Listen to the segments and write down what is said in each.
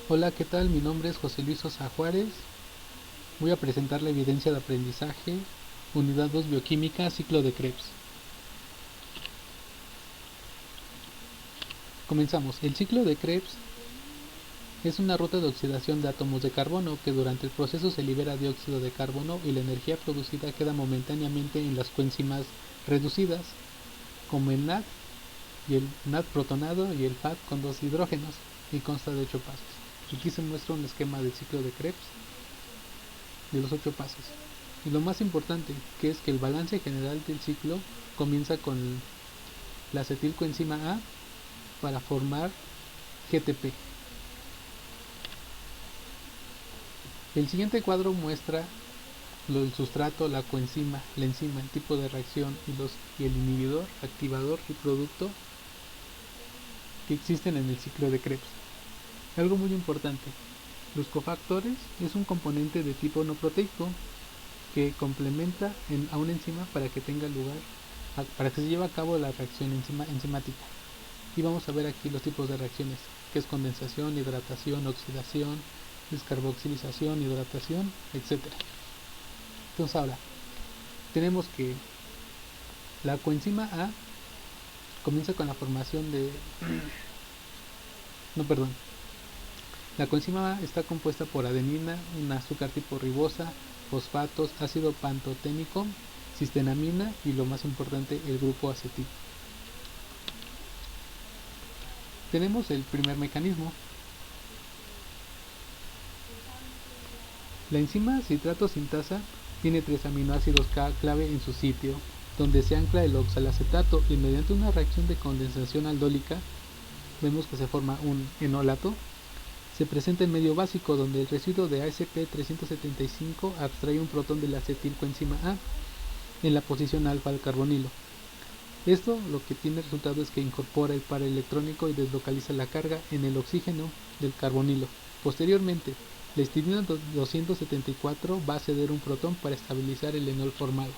Hola, ¿qué tal? Mi nombre es José Luis Sosa Juárez. Voy a presentar la evidencia de aprendizaje, unidad 2 bioquímica, ciclo de Krebs. Comenzamos. El ciclo de Krebs es una ruta de oxidación de átomos de carbono que durante el proceso se libera dióxido de carbono y la energía producida queda momentáneamente en las coenzimas reducidas, como el NAD y el NAD protonado y el FAD con dos hidrógenos, y consta de 8 pasos. Aquí se muestra un esquema del ciclo de Krebs de los 8 pasos. Y lo más importante, que es que el balance general del ciclo comienza con la acetilcoenzima A para formar GTP. El siguiente cuadro muestra el sustrato, la coenzima, la enzima, el tipo de reacción y el inhibidor, activador y producto que existen en el ciclo de Krebs. Algo muy importante, los cofactores es un componente de tipo no proteico que complementa a una enzima para que tenga lugar, para que se lleve a cabo la reacción enzimática. Y vamos a ver aquí los tipos de reacciones, que es condensación, hidratación, oxidación, descarboxilización, hidratación, etcétera. Entonces ahora, tenemos que la coenzima A comienza con la formación de... No, perdón. La coenzima A está compuesta por adenina, un azúcar tipo ribosa, fosfatos, ácido pantoténico, cistenamina y lo más importante, el grupo acetil. Tenemos el primer mecanismo. La enzima citrato sintasa tiene 3 aminoácidos clave en su sitio, donde se ancla el oxalacetato y mediante una reacción de condensación aldólica, vemos que se forma un enolato, se presenta el medio básico donde el residuo de AsP375 abstrae un protón de la acetilcoenzima A en la posición alfa al carbonilo. Esto lo que tiene resultado es que incorpora el par electrónico y deslocaliza la carga en el oxígeno del carbonilo. Posteriormente, la histidina 274 va a ceder un protón para estabilizar el enol formado.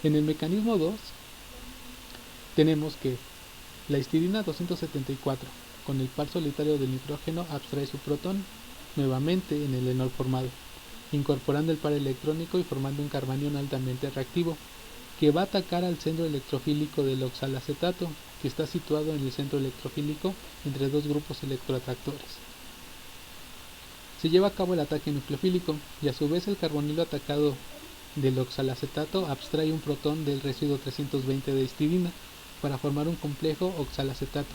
En el mecanismo 2 tenemos que la histidina 274 con el par solitario del nitrógeno abstrae su protón nuevamente en el enol formado, incorporando el par electrónico y formando un carbanión altamente reactivo que va a atacar al centro electrofílico del oxalacetato, que está situado en el centro electrofílico entre dos grupos electroatractores. Se lleva a cabo el ataque nucleofílico y a su vez el carbonilo atacado del oxalacetato abstrae un protón del residuo 320 de histidina para formar un complejo oxalacetato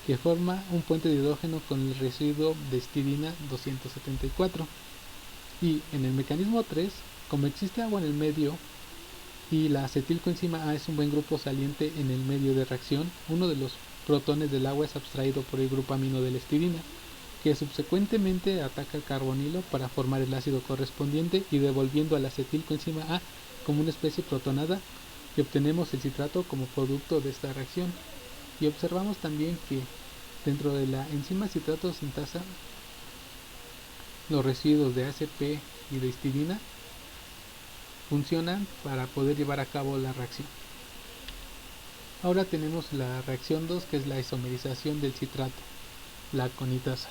que forma un puente de hidrógeno con el residuo de histidina 274. Y en el mecanismo 3, como existe agua en el medio y la acetilcoenzima A es un buen grupo saliente en el medio de reacción, uno de los protones del agua es abstraído por el grupo amino de la histidina, que subsecuentemente ataca el carbonilo para formar el ácido correspondiente y devolviendo a la acetilcoenzima A como una especie protonada, y obtenemos el citrato como producto de esta reacción. Y observamos también que dentro de la enzima citrato sintasa, los residuos de ACP y de histidina funcionan para poder llevar a cabo la reacción. Ahora tenemos la reacción 2, que es la isomerización del citrato, la conitasa.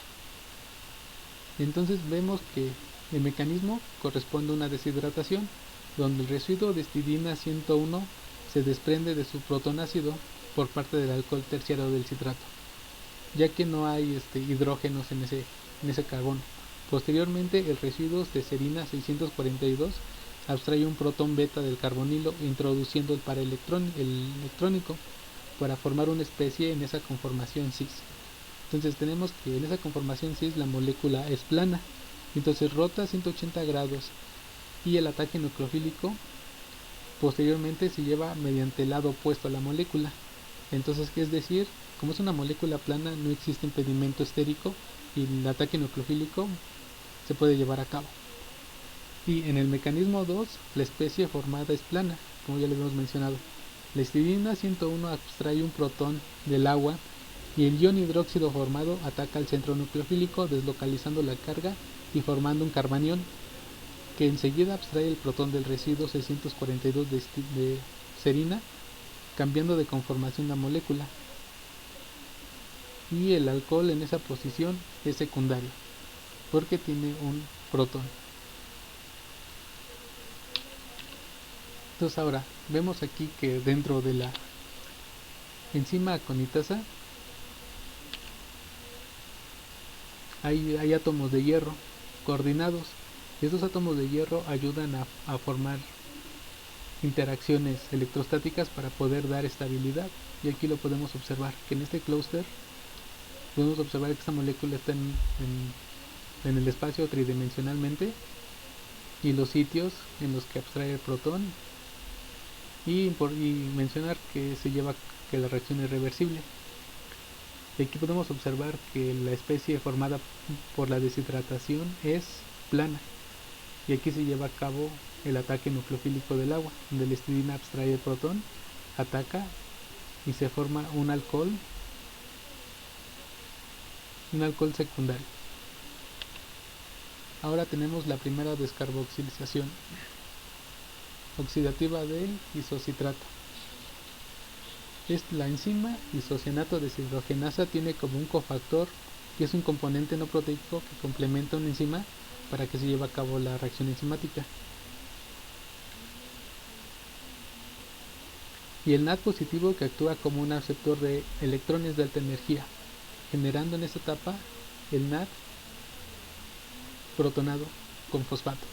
Entonces vemos que el mecanismo corresponde a una deshidratación, donde el residuo de histidina 101 se desprende de su protonácido por parte del alcohol terciario del citrato, ya que no hay hidrógenos en ese carbono. Posteriormente, el residuo de serina 642 abstrae un protón beta del carbonilo introduciendo el par electrónico para formar una especie en esa conformación cis. Entonces tenemos que en esa conformación cis la molécula es plana, entonces rota a 180 grados y el ataque nucleofílico posteriormente se lleva mediante el lado opuesto a la molécula. Entonces, ¿qué es decir? Como es una molécula plana, no existe impedimento estérico y el ataque nucleofílico se puede llevar a cabo. Y en el mecanismo 2, la especie formada es plana, como ya le hemos mencionado. La histidina 101 abstrae un protón del agua y el ion hidróxido formado ataca al centro nucleofílico deslocalizando la carga y formando un carbanión que enseguida abstrae el protón del residuo 642 de serina, cambiando de conformación la molécula. Y el alcohol en esa posición es secundario. porque tiene un protón. Entonces ahora vemos aquí que dentro de la enzima aconitasa hay átomos de hierro coordinados, y estos átomos de hierro ayudan a formar interacciones electrostáticas para poder dar estabilidad. Y aquí lo podemos observar, que en este clúster podemos observar que esta molécula está en el espacio tridimensionalmente, y los sitios en los que abstrae el protón, y mencionar que que la reacción es reversible. Y aquí podemos observar que la especie formada por la deshidratación es plana, y aquí se lleva a cabo el ataque nucleofílico del agua, donde la histidina abstrae el protón, ataca y se forma un alcohol secundario. Ahora tenemos la primera descarboxilización oxidativa del isocitrato. La enzima isocianato deshidrogenasa tiene como un cofactor, que es un componente no proteico que complementa una enzima para que se lleve a cabo la reacción enzimática. Y el NAD positivo, que actúa como un aceptor de electrones de alta energía, generando en esta etapa el NAD protonado con fosfato.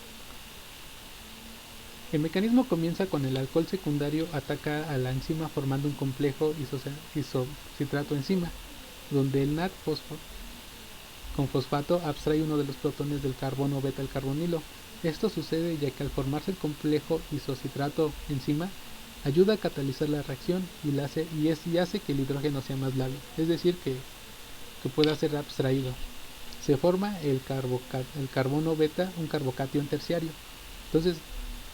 El mecanismo comienza con el alcohol secundario ataca a la enzima formando un complejo isocitrato enzima, donde el NAD con fosfato abstrae uno de los protones del carbono beta al carbonilo. Esto sucede ya que al formarse el complejo isocitrato enzima ayuda a catalizar la reacción y hace que el hidrógeno sea más lábil, es decir, que pueda ser abstraído. Se forma el carbono beta, un carbocatión terciario. Entonces,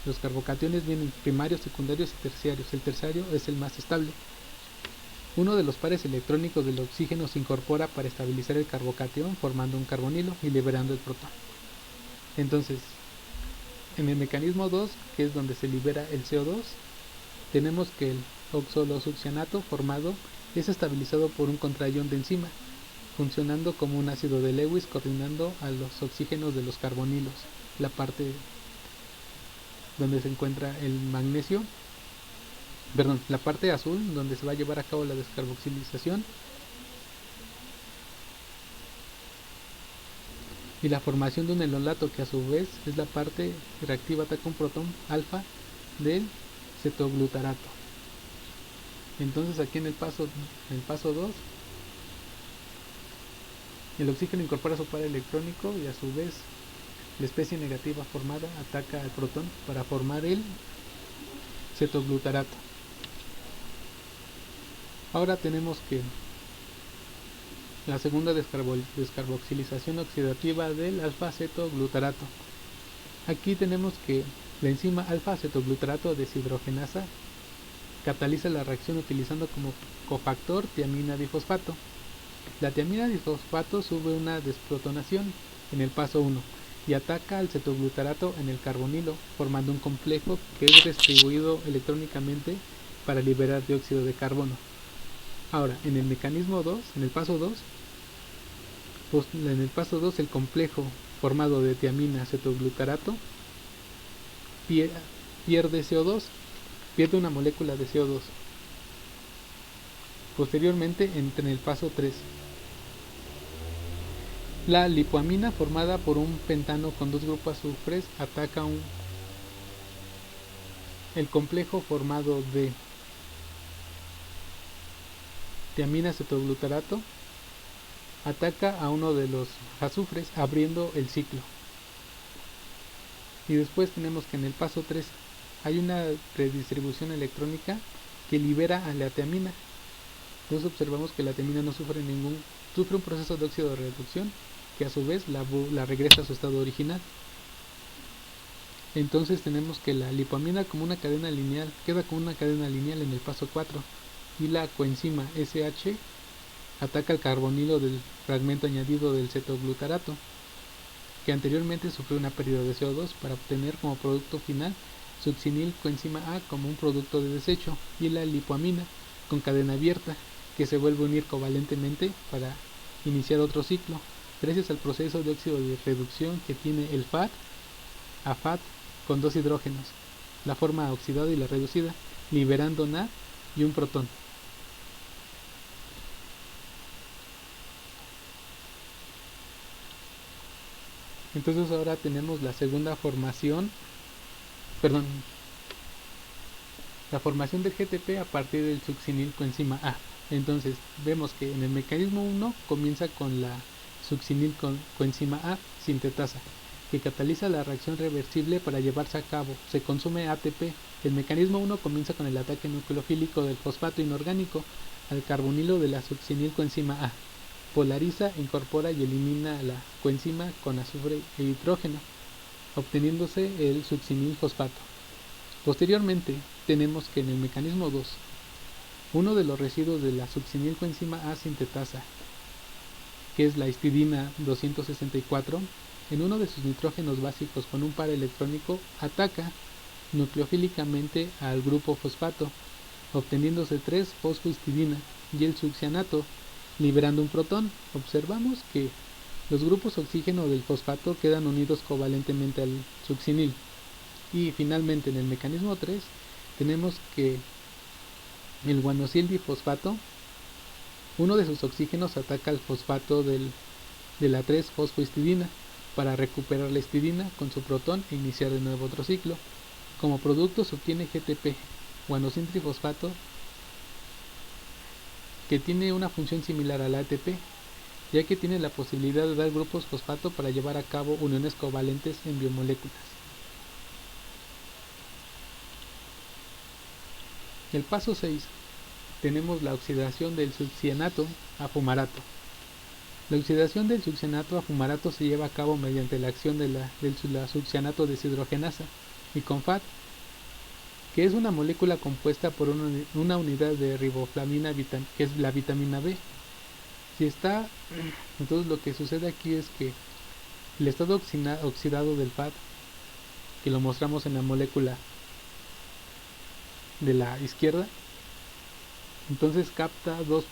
los carbocationes vienen primarios, secundarios y terciarios. El terciario es el más estable. Uno de los pares electrónicos del oxígeno se incorpora para estabilizar el carbocatión, formando un carbonilo y liberando el protón. Entonces, en el mecanismo 2, que es donde se libera el CO2, tenemos que el oxalosuccianato formado es estabilizado por un contraión de enzima, funcionando como un ácido de Lewis coordinando a los oxígenos de los carbonilos, la parte donde se encuentra el magnesio, la parte azul donde se va a llevar a cabo la descarboxilización, y la formación de un enolato, que a su vez es la parte reactiva, ataca un protón alfa del cetoglutarato. Entonces aquí en el paso 2, el oxígeno incorpora su par electrónico y a su vez la especie negativa formada ataca al protón para formar el cetoglutarato. Ahora tenemos que la segunda descarboxilización oxidativa del alfa-cetoglutarato. Aquí tenemos que la enzima alfa-cetoglutarato deshidrogenasa cataliza la reacción utilizando como cofactor tiamina difosfato. La tiamina difosfato sube una desprotonación en el paso 1 y ataca al cetoglutarato en el carbonilo, formando un complejo que es distribuido electrónicamente para liberar dióxido de carbono. Ahora, en el mecanismo 2, en el paso 2, el complejo formado de tiamina cetoglutarato pierde CO2, pierde una molécula de CO2. Posteriormente, en el paso 3, la lipoamina formada por un pentano con dos grupos azufres ataca el complejo formado de tiamina cetoglutarato, ataca a uno de los azufres abriendo el ciclo. Y después tenemos que en el paso 3 hay una redistribución electrónica que libera a la tiamina. Entonces observamos que la tiamina no sufre un proceso de óxido de reducción, que a su vez la regresa a su estado original. Entonces tenemos que la lipoamina como una cadena lineal queda como una cadena lineal en el paso 4, y la coenzima SH ataca el carbonilo del fragmento añadido del cetoglutarato, que anteriormente sufrió una pérdida de CO2 para obtener como producto final succinil coenzima A como un producto de desecho, y la lipoamina con cadena abierta, que se vuelve a unir covalentemente para iniciar otro ciclo. gracias al proceso de óxido de reducción que tiene el FAD a FAD con dos hidrógenos, la forma oxidada y la reducida, liberando NAD y un protón. Entonces ahora tenemos la segunda formación, la formación del GTP a partir del succinil coenzima A. Entonces vemos que en el mecanismo 1 comienza con la succinil coenzima A sintetasa, que cataliza la reacción reversible para llevarse a cabo. Se consume ATP. El mecanismo 1 comienza con el ataque nucleofílico del fosfato inorgánico al carbonilo de la succinil coenzima A. Polariza, incorpora y elimina la coenzima con azufre e hidrógeno, obteniéndose el succinil fosfato. Posteriormente, tenemos que en el mecanismo 2, uno de los residuos de la succinil coenzima A sintetasa, que es la histidina 264, en uno de sus nitrógenos básicos con un par electrónico, ataca nucleofílicamente al grupo fosfato, obteniéndose 3-fosfohistidina y el succianato, liberando un protón. Observamos que los grupos oxígeno del fosfato quedan unidos covalentemente al succinil. Y finalmente en el mecanismo 3 tenemos que el guanosil difosfato, uno de sus oxígenos ataca al fosfato de la 3-fosfohistidina para recuperar la histidina con su protón e iniciar de nuevo otro ciclo. Como producto se obtiene GTP, guanosil trifosfato, que tiene una función similar al ATP, ya que tiene la posibilidad de dar grupos fosfato para llevar a cabo uniones covalentes en biomoléculas. El paso 6, tenemos la oxidación del succianato a fumarato. La oxidación del succianato a fumarato se lleva a cabo mediante la acción de la succianato deshidrogenasa y con FAD, que es una molécula compuesta por una unidad de riboflavina, que es la vitamina B. Entonces lo que sucede aquí es que el estado oxidado del FAD, que lo mostramos en la molécula de la izquierda, entonces capta dos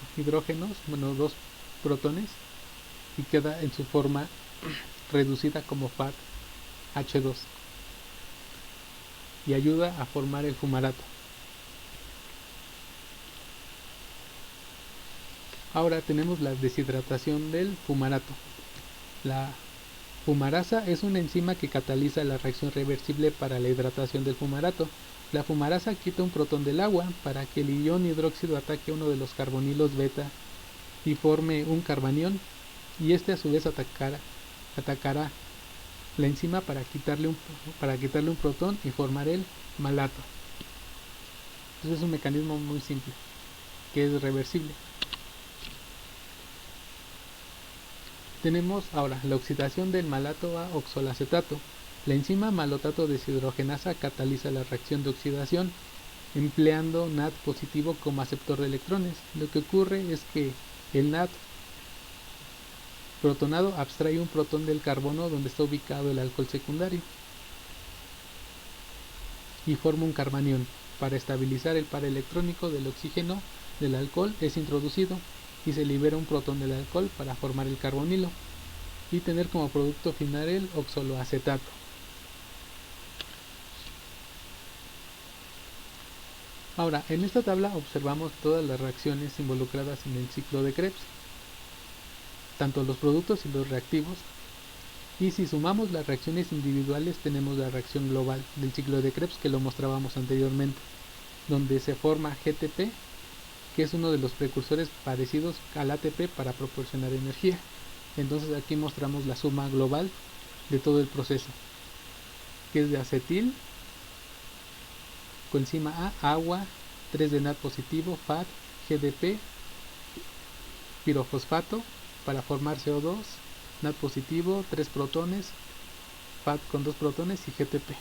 protones y queda en su forma reducida como FAD H2 y ayuda a formar el fumarato. Ahora tenemos la deshidratación del fumarato. La fumarasa es una enzima que cataliza la reacción reversible para la hidratación del fumarato. La fumarasa quita un protón del agua para que el ion hidróxido ataque uno de los carbonilos beta y forme un carbanión, y este a su vez atacará la enzima para quitarle un protón y formar el malato. Entonces es un mecanismo muy simple que es reversible. Tenemos ahora la oxidación del malato a oxalacetato. La enzima malotato deshidrogenasa cataliza la reacción de oxidación empleando NAD positivo como aceptor de electrones. Lo que ocurre es que el NAD protonado abstrae un protón del carbono donde está ubicado el alcohol secundario y forma un carbanión. Para estabilizar el par electrónico del oxígeno del alcohol es introducido y se libera un protón del alcohol para formar el carbonilo y tener como producto final el oxaloacetato. Ahora, en esta tabla observamos todas las reacciones involucradas en el ciclo de Krebs, tanto los productos y los reactivos, y si sumamos las reacciones individuales tenemos la reacción global del ciclo de Krebs que lo mostrábamos anteriormente, donde se forma GTP, que es uno de los precursores parecidos al ATP para proporcionar energía. Entonces aquí mostramos la suma global de todo el proceso, que es de acetil, coenzima A, agua, 3 de NAD positivo, FAD, GDP, pirofosfato para formar CO2, NAD positivo, 3 protones, FAD con 2 protones y GTP.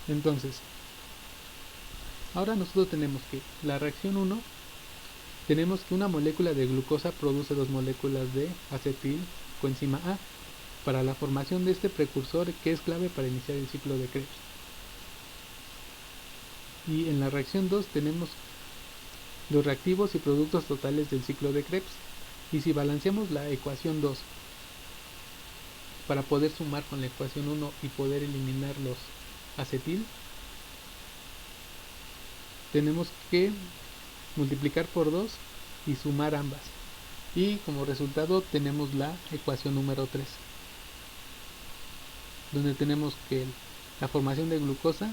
Entonces, ahora nosotros tenemos que la reacción 1, tenemos que una molécula de glucosa produce 2 moléculas de acetil coenzima A para la formación de este precursor que es clave para iniciar el ciclo de Krebs. Y en la reacción 2 tenemos los reactivos y productos totales del ciclo de Krebs. Y si balanceamos la ecuación 2 para poder sumar con la ecuación 1 y poder eliminar los acetil, tenemos que multiplicar por 2 y sumar ambas. Y como resultado tenemos la ecuación número 3, donde tenemos que la formación de glucosa,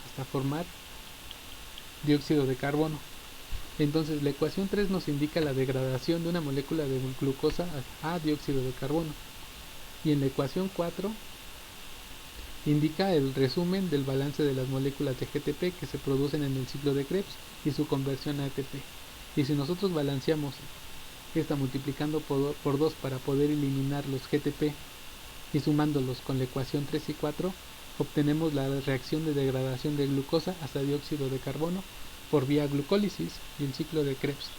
hasta formar dióxido de carbono. Entonces la ecuación 3 nos indica la degradación de una molécula de glucosa a dióxido de carbono. Y en la ecuación 4 indica el resumen del balance de las moléculas de GTP que se producen en el ciclo de Krebs y su conversión a ATP. Y si nosotros balanceamos esta multiplicando por 2 para poder eliminar los GTP y sumándolos con la ecuación 3 y 4, obtenemos la reacción de degradación de glucosa hasta dióxido de carbono por vía glucólisis y el ciclo de Krebs.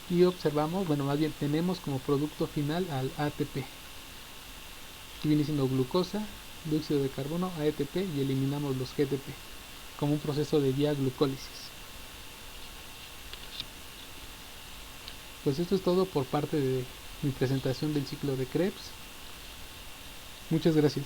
Y observamos, más bien tenemos como producto final al ATP, que viene siendo glucosa, dióxido de carbono, ATP, y eliminamos los GTP como un proceso de vía glucólisis. Pues esto es todo por parte de mi presentación del ciclo de Krebs. Muchas gracias.